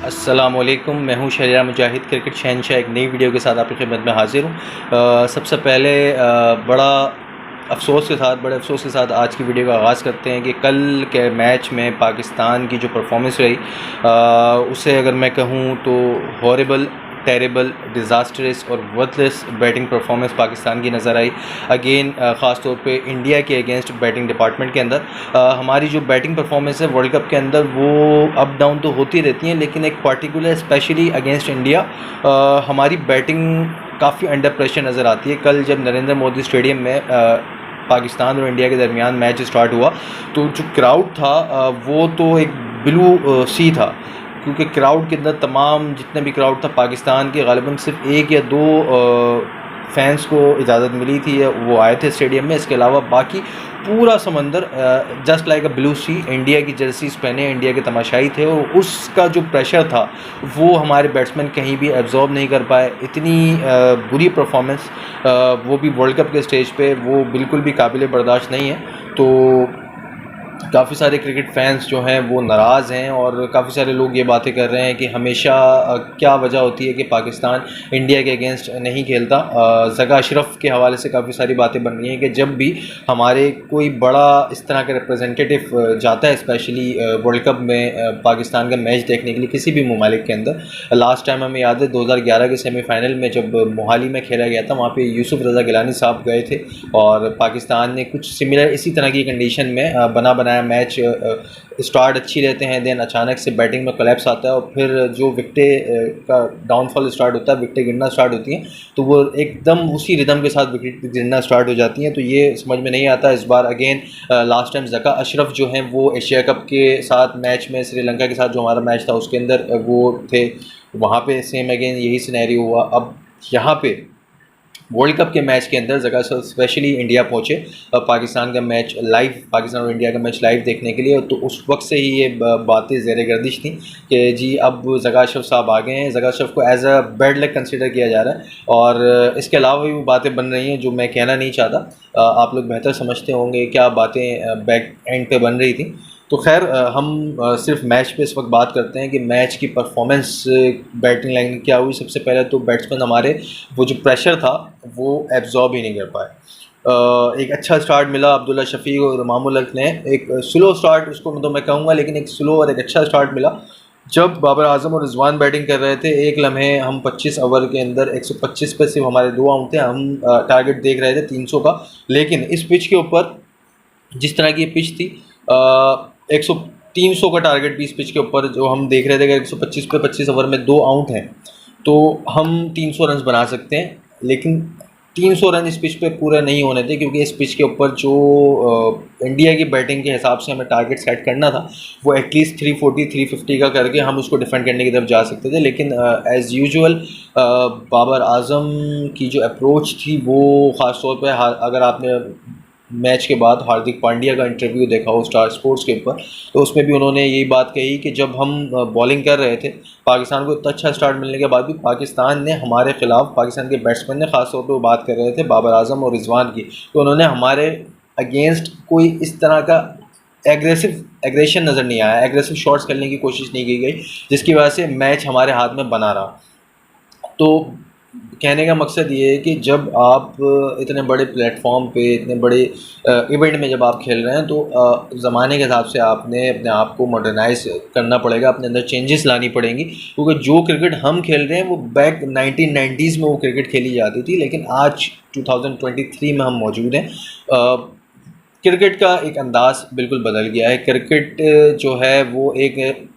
अस्सलामुअलैकुम, मैं हूँ शहरियार मुजाहिद क्रिकेट शहनशाह एक नई वीडियो के साथ आपकी खिदमत में हाज़िर हूँ। सबसे पहले बड़े अफसोस के साथ आज की वीडियो का आगाज़ करते हैं कि कल के मैच में पाकिस्तान की जो परफॉर्मेंस रही उसे अगर मैं कहूँ तो हॉरिबल, टेरेबल, डिज़ास्टरस और वर्थलेस बैटिंग परफॉर्मेंस पाकिस्तान की नज़र आई। अगेन ख़ास तौर पे इंडिया के अगेंस्ट बैटिंग डिपार्टमेंट के अंदर हमारी जो बैटिंग परफॉर्मेंस है वर्ल्ड कप के अंदर वो अप डाउन तो होती रहती हैं, लेकिन एक पर्टिकुलर स्पेशली अगेंस्ट इंडिया हमारी बैटिंग काफ़ी अंडर प्रेशर नज़र आती है। कल जब नरेंद्र मोदी स्टेडियम में पाकिस्तान और इंडिया के दरमियान मैच स्टार्ट हुआ तो जो क्राउड था वो तो एक ब्लू सी था, क्योंकि क्राउड के अंदर तमाम जितने भी क्राउड था पाकिस्तान के गालिबन सिर्फ एक या दो फैंस को इजाज़त मिली थी, वो आए थे स्टेडियम में। इसके अलावा बाकी पूरा समंदर just like a blue sea India की जर्सीज पहने इंडिया के तमाशाई थे, और उसका जो प्रेशर था वो हमारे बैट्समैन कहीं भी एब्जॉर्ब नहीं कर पाए। इतनी बुरी परफॉर्मेंस वो भी वर्ल्ड कप के स्टेज पे वो बिल्कुल भी काबिल बर्दाश्त नहीं है। तो काफ़ी सारे क्रिकेट फैंस जो हैं वो नाराज़ हैं और काफ़ी सारे लोग ये बातें कर रहे हैं कि हमेशा क्या वजह होती है कि पाकिस्तान इंडिया के अगेंस्ट नहीं खेलता। ज़का अशरफ के हवाले से काफ़ी सारी बातें बन रही हैं कि जब भी हमारे कोई बड़ा इस तरह का रिप्रेजेंटेटिव जाता है स्पेशली वर्ल्ड कप में पाकिस्तान का मैच देखने के लिए किसी भी ममालिक के अंदर, लास्ट टाइम हमें याद है 2011 के सेमीफाइनल में जब मोहाली में खेला गया था, वहाँ पे यूसुफ रज़ा गिलानी साहब गए थे और पाकिस्तान ने कुछ सिमिलर इसी तरह की कंडीशन में बनाया मैच स्टार्ट अच्छी रहते हैं, देन अचानक से बैटिंग में कोलैप्स आता है और फिर जो विकेटें का डाउनफॉल स्टार्ट होता है, विकेटें गिरना स्टार्ट होती हैं, तो वो एकदम उसी रिदम के साथ विकेट गिरना स्टार्ट हो जाती हैं। तो ये समझ में नहीं आता। इस बार again last time Zaka Ashraf जो हैं वो एशिया कप के साथ मैच में श्रीलंका के साथ जो हमारा मैच था उसके अंदर वो थे, वहाँ पे सेम अगेन यही सिनेरियो हुआ। अब यहाँ पे वर्ल्ड कप के मैच के अंदर ज़का स्पेशली इंडिया पहुँचे पाकिस्तान का मैच लाइव, पाकिस्तान और इंडिया का मैच लाइव देखने के लिए, तो उस वक्त से ही ये बातें ज़ेर गर्दिश थी कि जी अब ज़का अशरफ साहब आ गए हैं। ज़का अशरफ को as a bad luck consider किया जा रहा है और इसके अलावा भी बातें बन रही हैं जो मैं कहना नहीं चाहता। आप लोग बेहतर समझते होंगे क्या बातें बैक एंड पे बन रही थी। तो खैर हम सिर्फ मैच पे इस वक्त बात करते हैं कि मैच की परफॉर्मेंस बैटिंग लाइन क्या हुई। सबसे पहले तो बैट्समैन हमारे वो जो प्रेशर था वो एब्जॉर्ब ही नहीं कर पाए। एक अच्छा स्टार्ट मिला अब्दुल्ला शफीक और इमामुल हक ने, एक स्लो स्टार्ट उसको तो मैं कहूँगा, लेकिन एक स्लो और एक अच्छा स्टार्ट मिला जब बाबर आजम और रिजवान बैटिंग कर रहे थे। एक लम्हे हम 25 ओवर के अंदर 125 पे सिर्फ हमारे 2 आउट थे, हम टारगेट देख रहे थे 300 का, लेकिन इस पिच के ऊपर जिस तरह की ये पिच थी 300 का टारगेट भी इस पिच के ऊपर जो हम देख रहे थे कि 125 पे 25 ओवर में 2 आउट हैं तो हम 300 रन बना सकते हैं, लेकिन 300 रन इस पिच पे पूरा नहीं होने थे, क्योंकि इस पिच के ऊपर जो इंडिया की बैटिंग के हिसाब से हमें टारगेट सेट करना था वो एटलीस्ट 340 350 का करके हम उसको डिफेंड करने की तरफ जा सकते थे। लेकिन एज़ यूजुअल बाबर आजम की जो अप्रोच थी वो ख़ास तौर पे अगर आपने मैच के बाद हार्दिक पांड्या का इंटरव्यू देखा हो स्टार स्पोर्ट्स के ऊपर, तो उसमें भी उन्होंने यही बात कही कि जब हम बॉलिंग कर रहे थे पाकिस्तान को इतना अच्छा स्टार्ट मिलने के बाद भी पाकिस्तान ने हमारे ख़िलाफ़, पाकिस्तान के बैट्समैन ने ख़ास तौर पर बात कर रहे थे बाबर आजम और रिजवान की, तो उन्होंने हमारे अगेंस्ट कोई इस तरह का एग्रेशन नज़र नहीं आया, एग्रेसिव शॉट्स खेलने की कोशिश नहीं की गई, जिसकी वजह से मैच हमारे हाथ में बना रहा। तो कहने का मकसद ये है कि जब आप इतने बड़े प्लेटफॉर्म पे, इतने बड़े इवेंट में जब आप खेल रहे हैं तो ज़माने के हिसाब से आपने अपने आप को मॉडर्नाइज करना पड़ेगा, अपने अंदर चेंजेस लानी पड़ेंगी, क्योंकि जो क्रिकेट हम खेल रहे हैं वो बैक 1990s में वो क्रिकेट खेली जाती थी, लेकिन आज 2023 में हम मौजूद हैं। क्रिकेट का एक अंदाज़ बिल्कुल बदल गया है। क्रिकेट जो है वो एक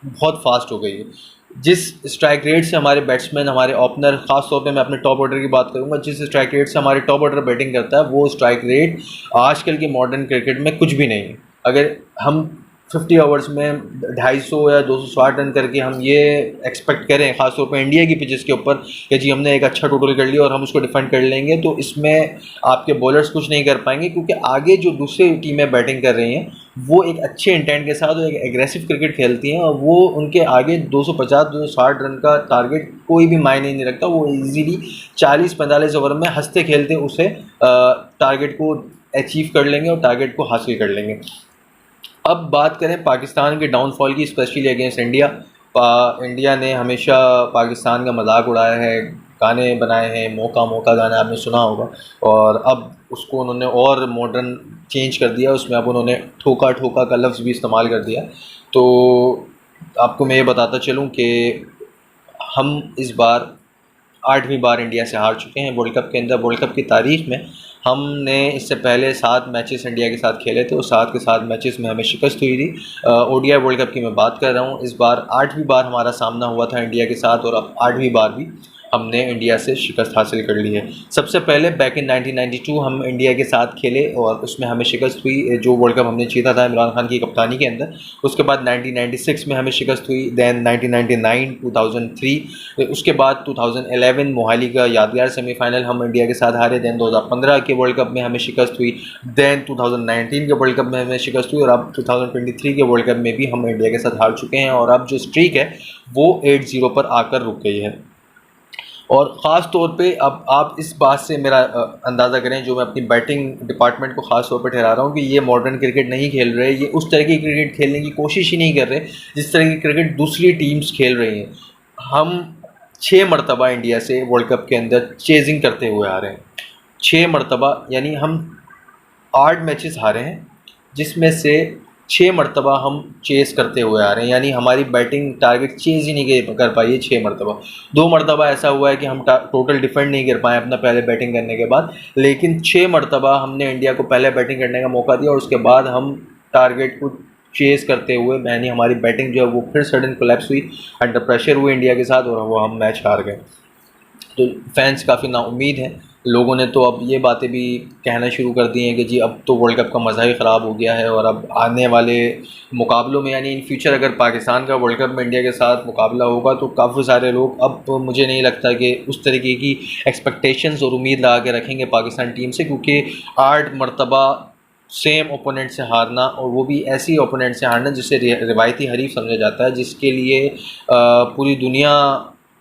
बहुत फास्ट हो गई है। जिस स्ट्राइक रेट से हमारे बैट्समैन, हमारे ओपनर, ख़ास तौर पे मैं अपने टॉप ऑर्डर की बात करूंगा, जिस स्ट्राइक रेट से हमारे टॉप ऑर्डर बैटिंग करता है वो स्ट्राइक रेट आजकल के मॉडर्न क्रिकेट में कुछ भी नहीं है। अगर हम 50 ओवर्स में 250 या 260 रन करके हम ये एक्सपेक्ट करें ख़ासतौर पर इंडिया की पिचेस के ऊपर कि जी हमने एक अच्छा टोटल कर लिया और हम उसको डिफेंड कर लेंगे, तो इसमें आपके बॉलर्स कुछ नहीं कर पाएंगे, क्योंकि आगे जो दूसरी टीमें बैटिंग कर रही हैं वो एक अच्छे इंटेंट के साथ एक एग्रेसिव क्रिकेट खेलती हैं और वो उनके आगे 250-260 रन का टारगेट कोई भी मायने नहीं रखता। वो इजीली 40-45 ओवर में हंसते खेलते उसे टारगेट को अचीव कर लेंगे और टारगेट को हासिल कर लेंगे। अब बात करें पाकिस्तान के डाउनफॉल की, स्पेशली अगेंस्ट इंडिया। इंडिया ने हमेशा पाकिस्तान का मजाक उड़ाया है, गाने बनाए हैं, मौका मौका गाना आपने सुना होगा, और अब उसको उन्होंने और मॉडर्न चेंज कर दिया, उसमें अब उन्होंने ठोका ठोका का लफ्ज़ भी इस्तेमाल कर दिया। तो आपको मैं ये बताता चलूँ कि हम इस बार 8वीं बार इंडिया से हार चुके हैं वर्ल्ड कप के अंदर। वर्ल्ड कप की तारीख़ में हमने इससे पहले 7 मैचेस इंडिया के साथ खेले थे और 7 के 7 मैचेस में हमें शिकस्त हुई थी। ओडीआई वर्ल्ड कप की मैं बात कर रहा हूँ। इस बार 8वीं बार हमारा सामना हुआ था इंडिया के साथ, और अब 8वीं बार भी हमने इंडिया से शिकस्त हासिल कर ली है। सबसे पहले बैक इन 1992 हम इंडिया के साथ खेले और उसमें हमें शिकस्त हुई, जो वर्ल्ड कप हमने जीता था इमरान खान की कप्तानी के अंदर। उसके बाद 1996 में हमें शिकस्त हुई, दैन 1999, 2003, उसके बाद 2011 मोहाली का यादगार सेमीफाइनल हम इंडिया के साथ हारे। दैन 2015 के वर्ल्ड कप में हमें शिकस्त हुई, दैन 2019 के वर्ल्ड कप में हमें शिकस्त हुई, और अब 2023 के वर्ल्ड कप में भी हम इंडिया के साथ हार चुके हैं। और अब जो स्ट्रीक है वो 8-0 पर आकर रुक गई है। और ख़ास तौर पे अब आप इस बात से मेरा अंदाज़ा करें, जो मैं अपनी बैटिंग डिपार्टमेंट को ख़ास तौर पे ठहरा रहा हूँ कि ये मॉडर्न क्रिकेट नहीं खेल रहे, ये उस तरह की क्रिकेट खेलने की कोशिश ही नहीं कर रहे जिस तरह की क्रिकेट दूसरी टीम्स खेल रही हैं। हम 6 मरतबा इंडिया से वर्ल्ड कप के अंदर चेजिंग करते हुए आ रहे हैं, 6 मरतबा, यानी हम 8 मैचेस हारे हैं जिसमें से 6 मरतबा हम चेस करते हुए आ रहे हैं, यानी हमारी बैटिंग टारगेट चेज़ ही नहीं कर पाई है 6 मरतबा। 2 मरतबा ऐसा हुआ है कि हम टोटल डिफेंड नहीं कर पाए अपना पहले बैटिंग करने के बाद, लेकिन 6 मरतबा हमने इंडिया को पहले बैटिंग करने का मौका दिया और उसके बाद हम टारगेट को चेस करते हुए, यानी हमारी बैटिंग जो है वो फिर सडन कोलैप्स हुई, अंडर प्रेशर हुए इंडिया के साथ, और वो हम मैच हार गए। तो फैंस काफ़ी नाउम्मीद हैं। लोगों ने तो अब ये बातें भी कहना शुरू कर दी हैं कि जी अब तो वर्ल्ड कप का मज़ा ही ख़राब हो गया है, और अब आने वाले मुकाबलों में, यानी इन फ्यूचर अगर पाकिस्तान का वर्ल्ड कप में इंडिया के साथ मुकाबला होगा तो काफ़ी सारे लोग, अब तो मुझे नहीं लगता कि उस तरीके की एक्सपेक्टेशंस और उम्मीद लगा के रखेंगे पाकिस्तान टीम से, क्योंकि 8 मरतबा सेम ओपोनेंट से हारना, और वो भी ऐसी ओपोनेंट से हारना जिसे रिवायती हरीफ समझा जाता है, जिसके लिए पूरी दुनिया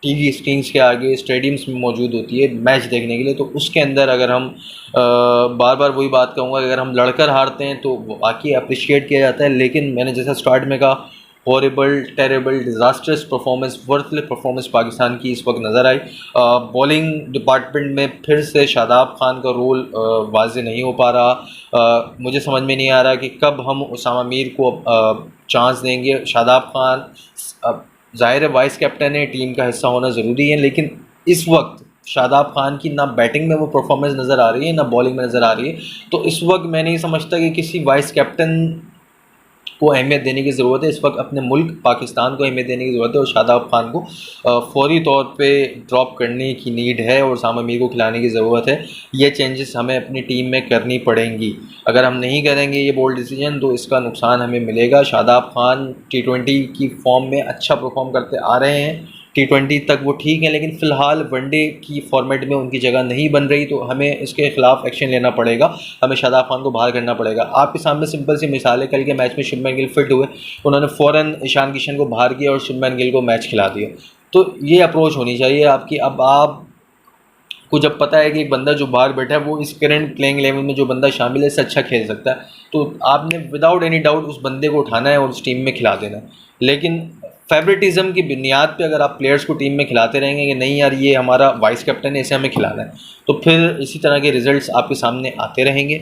टीवी स्क्रीन्स के आगे स्टेडियम्स में मौजूद होती है मैच देखने के लिए। तो उसके अंदर अगर हम बार बार वही बात कहूँगा कि अगर हम लड़कर हारते हैं तो वाकई अप्रिशिएट किया जाता है, लेकिन मैंने जैसा स्टार्ट में कहा, horrible, terrible, disasters performance, worthless performance Pakistan की इस वक्त नज़र आई। बॉलिंग डिपार्टमेंट में फिर से शादाब खान का रोल वाज़े नहीं हो पा रहा। मुझे समझ में नहीं आ रहा कि कब हम उसामा मीर को चांस देंगे। शादाब खान ज़ाहिर है वाइस कैप्टन है, टीम का हिस्सा होना ज़रूरी है, लेकिन इस वक्त शादाब खान की ना बैटिंग में वो परफॉर्मेंस नज़र आ रही है, ना बॉलिंग में नज़र आ रही है। तो इस वक्त मैं नहीं समझता कि किसी वाइस कैप्टन को अहमियत देने की ज़रूरत है। इस वक्त अपने मुल्क पाकिस्तान को अहमियत देने की ज़रूरत है, और शादाब खान को फौरी तौर पे ड्रॉप करने की नीड है और उसामा मीर को खिलाने की ज़रूरत है। ये चेंजेस हमें अपनी टीम में करनी पड़ेंगी। अगर हम नहीं करेंगे ये बोल्ड डिसीजन तो इसका नुकसान हमें मिलेगा। शादाब खान T20 की फॉर्म में अच्छा परफॉर्म करते आ रहे हैं, T20 तक वो ठीक है, लेकिन फ़िलहाल वनडे की फॉर्मेट में उनकी जगह नहीं बन रही, तो हमें इसके ख़िलाफ़ एक्शन लेना पड़ेगा। हमें शादाब खान को बाहर करना पड़ेगा। आपके सामने सिंपल सी मिसाल है, कल के मैच में शुभमन गिल फिट हुए, उन्होंने फ़ौरन ईशान किशन को बाहर किया और शुभमन गिल को मैच खिला दिया। तो ये अप्रोच होनी चाहिए आपकी। अब आपको जब पता है कि एक बंदा जो बाहर बैठा है वो इस करंट प्लेइंग लेवल में जो बंदा शामिल है इससे अच्छा खेल सकता है, तो आपने विदाउट एनी डाउट उस बंदे को उठाना है और उस टीम में खिला देना है। लेकिन फेवरेटिज़म की बुनियाद पे अगर आप प्लेयर्स को टीम में खिलाते रहेंगे कि नहीं यार ये हमारा वाइस कैप्टन है, इसे हमें खिलाना है, तो फिर इसी तरह के रिज़ल्ट्स आपके सामने आते रहेंगे।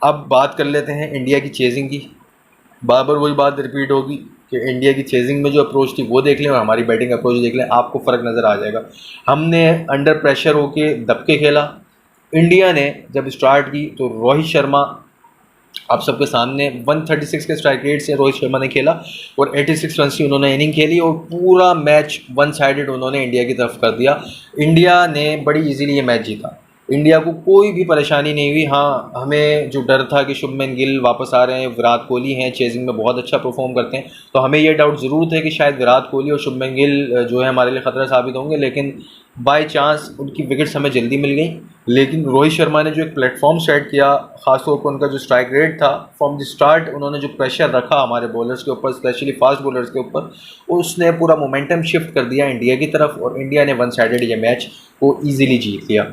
अब बात कर लेते हैं इंडिया की चेजिंग की। बार बार वही बात रिपीट होगी कि इंडिया की चेजिंग में जो अप्रोच थी वो देख लें और हमारी बैटिंग अप्रोच देख लें, आपको फ़र्क नज़र आ जाएगा। हमने अंडर प्रेशर होके दबके खेला। इंडिया ने जब स्टार्ट की तो रोहित शर्मा, आप सबके सामने 136 के स्ट्राइक रेट से रोहित शर्मा ने खेला और 86 रन की उन्होंने इनिंग खेली और पूरा मैच वन साइडेड उन्होंने इंडिया की तरफ कर दिया। इंडिया ने बड़ी इजीली ये मैच जीता। इंडिया को कोई भी परेशानी नहीं हुई। हाँ, हमें जो डर था कि शुभमन गिल वापस आ रहे हैं, विराट कोहली हैं, चेजिंग में बहुत अच्छा परफॉर्म करते हैं, तो हमें ये डाउट ज़रूर थे कि शायद विराट कोहली और शुभमन गिल जो है हमारे लिए ख़तरा साबित होंगे, लेकिन बाय चांस उनकी विकेट्स हमें जल्दी मिल गई। लेकिन रोहित शर्मा ने जो एक प्लेटफॉर्म सेट किया, ख़ासतौर पर उनका जो स्ट्राइक रेट था फ्रॉम द स्टार्ट, उन्होंने जो प्रेशर रखा हमारे बॉलर्स के ऊपर, स्पेशली फास्ट बॉलर्स के ऊपर, उसने पूरा मोमेंटम शिफ्ट कर दिया इंडिया की तरफ और इंडिया ने वन साइडेड ये मैच को ईजिली जीत लिया।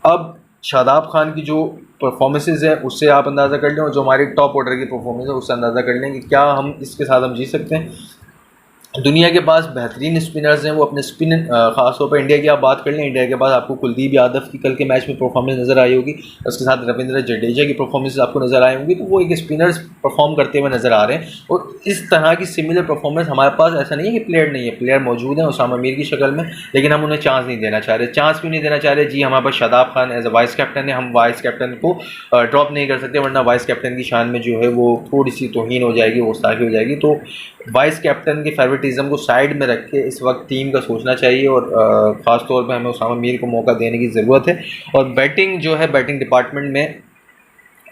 अब शादाब खान की जो परफॉर्मेंसेज है उससे आप अंदाज़ा कर लें और जो हमारी टॉप ऑर्डर की परफॉर्मेंस है उससे अंदाज़ा कर लें कि क्या हम इसके साथ हम जीत सकते हैं। दुनिया के पास बेहतरीन स्पिनर्स हैं, वो अपने स्पिन खासतौर पर इंडिया की आप बात कर लें, इंडिया के पास आपको कुलदीप यादव की कल के मैच में परफॉर्मेंस नज़र आई होगी, उसके साथ रविंद्र जडेजा की परफॉर्मेंस आपको नज़र आई होंगी। तो वो एक स्पिनर्स परफॉर्म करते हुए नज़र आ रहे हैं और इस तरह की सिमिलर परफॉर्मेंस हमारे पास, ऐसा नहीं है कि प्लेयर नहीं है, प्लेयर मौजूद हैं उसामा मीर की शक्ल में, लेकिन हम उन्हें चांस नहीं देना चाह रहे। चांस क्यों नहीं देना चाह रहे जी? हमारे पास Shadab Khan as a vice captain है, हम वाइस कैप्टन को ड्रॉप नहीं कर सकते, वरना वाइस कैप्टन की शान में जो है वो थोड़ी सी तौहीन हो जाएगी, गुस्ताखी हो जाएगी। तो वाइस कैप्टन के फेवरेटिज्म को साइड में रख के इस वक्त टीम का सोचना चाहिए और ख़ास तौर पे हमें उसामा मीर को मौका देने की ज़रूरत है। और बैटिंग जो है, बैटिंग डिपार्टमेंट में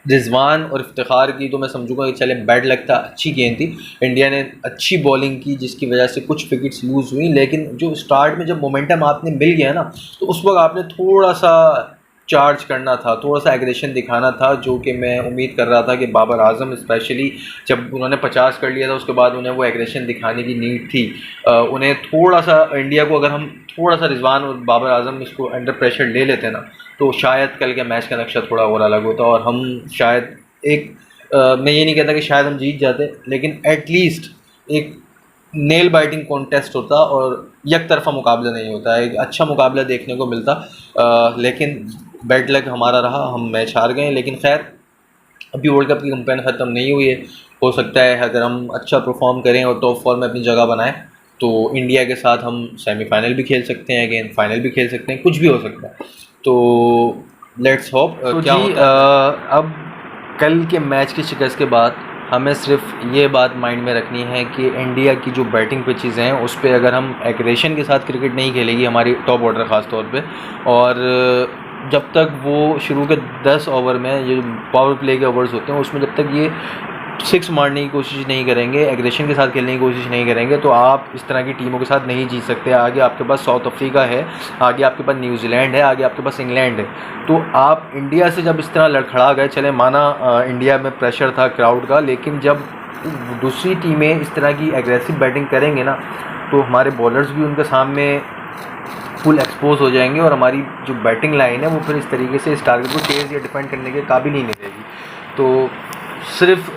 रिजवान और इफ्तिखार की तो मैं समझूंगा कि चले बैड लक था, अच्छी गेंद थी, इंडिया ने अच्छी बॉलिंग की जिसकी वजह से कुछ विकेट्स लूज़ हुई, लेकिन जो स्टार्ट में जब मोमेंटम आपने मिल गया ना, तो उस वक्त आपने थोड़ा सा चार्ज करना था, थोड़ा सा एग्रेशन दिखाना था, जो कि मैं उम्मीद कर रहा था कि बाबर आजम स्पेशली जब उन्होंने 50 कर लिया था उसके बाद उन्हें वो एग्रेशन दिखाने की नीड थी। उन्हें थोड़ा सा, इंडिया को अगर हम थोड़ा सा रिजवान और बाबर आजम इसको अंडर प्रेशर ले लेते ना, तो शायद कल के मैच का नक्शा थोड़ा और अलग होता और हम शायद एक मैं ये नहीं कहता कि शायद हम जीत जाते, लेकिन एटलीस्ट एक नेल बाइटिंग कॉन्टेस्ट होता और एक तरफा मुकाबला नहीं होता, एक अच्छा मुकाबला देखने को मिलता। लेकिन बैड लक हमारा रहा, हम मैच हार गए। लेकिन खैर, अभी वर्ल्ड कप की कैंपेन ख़त्म नहीं हुई है, हो सकता है अगर हम अच्छा परफॉर्म करें और टॉप 4 में अपनी जगह बनाएं तो इंडिया के साथ हम सेमीफाइनल भी खेल सकते हैं, अगेन फाइनल भी खेल सकते हैं, कुछ भी हो सकता है। तो लेट्स होप क्या होता है। अब कल के मैच की शिकस्त के बाद हमें सिर्फ ये बात माइंड में रखनी है कि इंडिया की जो बैटिंग पिचेज़ हैं उस पर अगर हम एग्रेशन के साथ क्रिकेट नहीं खेलेगी हमारी टॉप ऑर्डर ख़ास तौर पे, और जब तक वो शुरू के 10 ओवर में ये पावर प्ले के ओवर्स होते हैं उसमें जब तक ये 6 मारने की कोशिश नहीं करेंगे, एग्रेशन के साथ खेलने की कोशिश नहीं करेंगे, तो आप इस तरह की टीमों के साथ नहीं जीत सकते। आगे आपके पास साउथ अफ्रीका है, आगे आपके पास न्यूजीलैंड है, आगे आपके पास इंग्लैंड है। तो आप इंडिया से जब इस तरह लड़खड़ा गए, चले माना इंडिया में प्रेशर था क्राउड का, लेकिन जब दूसरी टीमें इस तरह की एग्रेसिव बैटिंग करेंगे ना, तो हमारे बॉलर्स भी उनके सामने फुल एक्सपोज हो जाएंगे और हमारी जो बैटिंग लाइन है वो फिर इस तरीके से इस टारगेट को चेज़ या डिफेंड करने के काबिल ही नहीं रहेगी। तो सिर्फ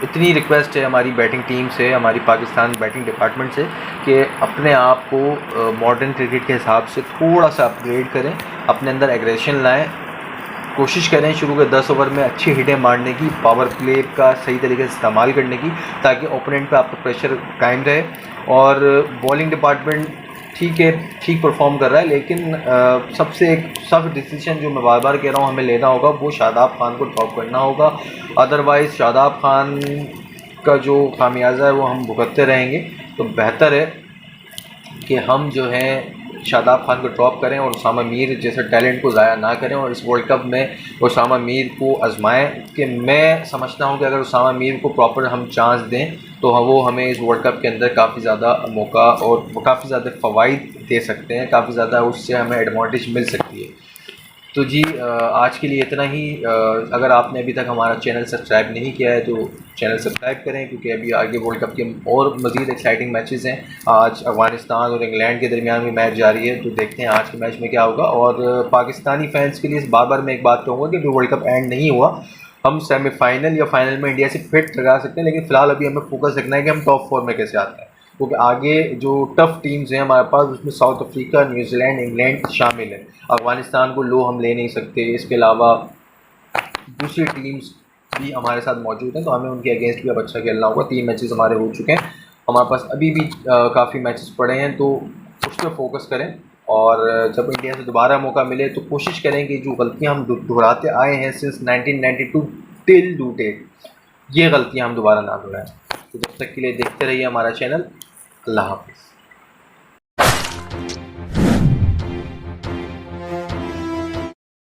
इतनी रिक्वेस्ट है हमारी बैटिंग टीम से, हमारी पाकिस्तान बैटिंग डिपार्टमेंट से, कि अपने आप को मॉडर्न क्रिकेट के हिसाब से थोड़ा सा अपग्रेड करें, अपने अंदर एग्रेशन लाएं, कोशिश करें शुरू के 10 ओवर में अच्छी हिटें मारने की, पावर प्ले का सही तरीके से इस्तेमाल करने की, ताकि ओपोनेंट पे आपका प्रेशर कायम रहे। और बॉलिंग डिपार्टमेंट ठीक है, ठीक परफॉर्म कर रहा है, लेकिन सबसे एक सख्त डिसीजन जो मैं बार बार कह रहा हूँ हमें लेना होगा, वो शादाब खान को ड्रॉप करना होगा। अदरवाइज़ शादाब खान का जो खामियाजा है वो हम भुगतते रहेंगे। तो बेहतर है कि हम जो है शादाब खान को ड्रॉप करें और उसामा मीर जैसे टैलेंट को ज़ाया ना करें, और इस वर्ल्ड कप में उसामा मीर को आजमाएं। कि मैं समझता हूं कि अगर उसामा मीर को प्रॉपर हम चांस दें तो वो हमें इस वर्ल्ड कप के अंदर काफ़ी ज़्यादा मौका और काफ़ी ज़्यादा फ़वाइद दे सकते हैं, काफ़ी ज़्यादा उससे हमें एडवांटेज मिल सकती है। तो जी आज के लिए इतना ही। अगर आपने अभी तक हमारा चैनल सब्सक्राइब नहीं किया है तो चैनल सब्सक्राइब करें, क्योंकि अभी आगे वर्ल्ड कप के और मज़ीद एक्साइटिंग मैचेस हैं। आज अफ़गानिस्तान और इंग्लैंड के दरमियान भी मैच जारी है, तो देखते हैं आज के मैच में क्या होगा। और पाकिस्तानी फैंस के लिए इस बार मैं एक बात कहूँगा कि अभी वर्ल्ड कप एंड नहीं हुआ, हम सेमीफाइनल या फाइनल में इंडिया से फिट लगा सकते हैं, लेकिन फ़िलहाल अभी हमें फोकस रखना है कि हम टॉप 4 में कैसे आते हैं, क्योंकि आगे जो टफ़ टीम्स हैं हमारे पास उसमें साउथ अफ्रीका, न्यूजीलैंड, इंग्लैंड शामिल है। अफ़गानिस्तान को लो हम ले नहीं सकते, इसके अलावा दूसरी टीम्स भी हमारे साथ मौजूद हैं, तो हमें उनके अगेंस्ट भी अब अच्छा खेलना होगा। 3 मैचेस हमारे हो चुके हैं, हमारे पास अभी भी काफ़ी मैचेस पड़े हैं, तो उस पर फोकस करें। और जब इंडिया से दोबारा मौका मिले तो कोशिश करें कि जो गलतियाँ हम दोहराते आए हैं सिंस 1992 टिल डू डेट, ये गलतियाँ हम दोबारा ना दोहराएं। तो जब तक के लिए देखते रहिए हमारा चैनल। अल्लाह हाफ़िज़।